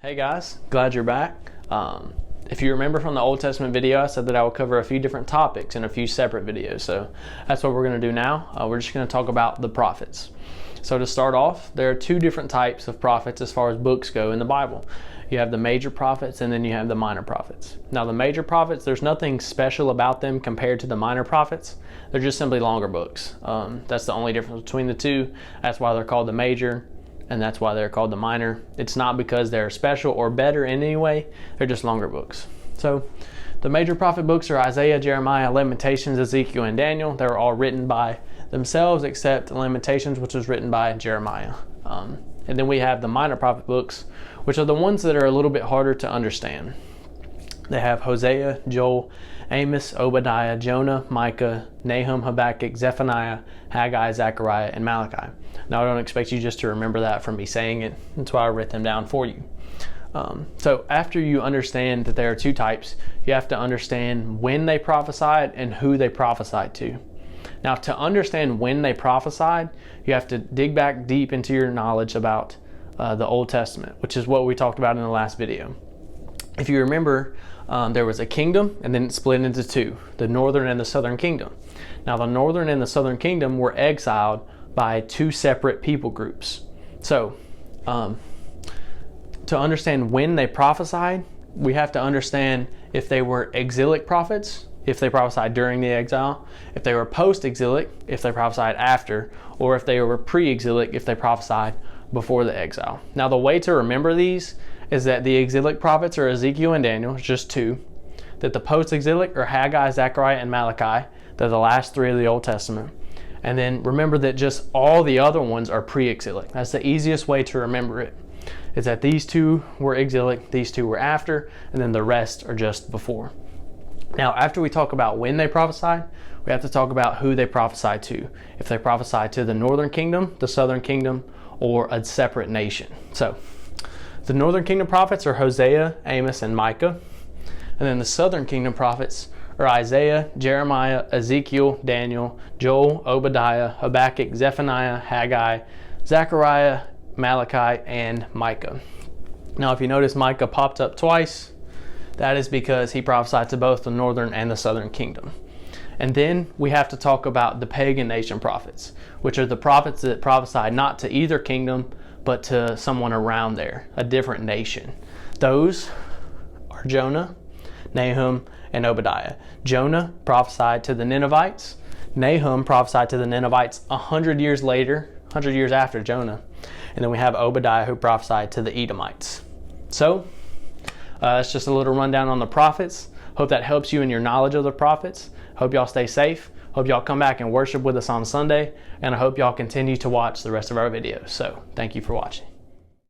Hey guys, glad you're back. If you remember from the Old Testament video, I said that I would cover a few different topics in a few separate videos. So that's what we're going to do now. We're just going to talk about the prophets. So to start off, there are two different types of prophets as far as books go in the Bible. You have the major prophets and then you have the minor prophets. Now the major prophets, there's nothing special about them compared to the minor prophets. They're just simply longer books. That's the only difference between the two. That's why they're called the major. And that's why they're called the minor. It's not because they're special or better in any way, they're just longer books. So the major prophet books are Isaiah, Jeremiah, Lamentations, Ezekiel, and Daniel. They were all written by themselves except Lamentations, which was written by Jeremiah. And then we have the minor prophet books, which are the ones that are a little bit harder to understand. They have Hosea, Joel, Amos, Obadiah, Jonah, Micah, Nahum, Habakkuk, Zephaniah, Haggai, Zechariah, and Malachi. Now I don't expect you just to remember that from me saying it. That's why I wrote them down for you. So after you understand that there are two types, you have to understand when they prophesied and who they prophesied to. Now to understand when they prophesied, you have to dig back deep into your knowledge about the Old Testament, which is what we talked about in the last video. If you remember, there was a kingdom and then it split into two, the northern and the southern kingdom. Now the northern and the southern kingdom were exiled by two separate people groups. So to understand when they prophesied, we have to understand if they were exilic prophets, if they prophesied during the exile, if they were post-exilic, if they prophesied after, or if they were pre-exilic, if they prophesied before the exile. Now the way to remember these is that the exilic prophets are Ezekiel and Daniel, it's just two. That the post-exilic are Haggai, Zechariah, and Malachi. They're the last three of the Old Testament. And then remember that just all the other ones are pre-exilic. That's the easiest way to remember it, is that these two were exilic, these two were after, and then the rest are just before. Now, after we talk about when they prophesied, we have to talk about who they prophesied to. If they prophesied to the northern kingdom, the southern kingdom, or a separate nation. So, the northern kingdom prophets are Hosea, Amos, and Micah. And then the southern kingdom prophets are Isaiah, Jeremiah, Ezekiel, Daniel, Joel, Obadiah, Habakkuk, Zephaniah, Haggai, Zechariah, Malachi, and Micah. Now, if you notice Micah popped up twice, that is because he prophesied to both the northern and the southern kingdom. And then we have to talk about the pagan nation prophets, which are the prophets that prophesied not to either kingdom, but to someone around there, a different nation. Those are Jonah, Nahum, and Obadiah. Jonah prophesied to the Ninevites. Nahum prophesied to the Ninevites 100 years later, 100 years after Jonah. And then we have Obadiah who prophesied to the Edomites. So, that's just a little rundown on the prophets. Hope that helps you in your knowledge of the prophets. Hope y'all stay safe. Hope y'all come back and worship with us on Sunday. And I hope y'all continue to watch the rest of our videos. So, thank you for watching.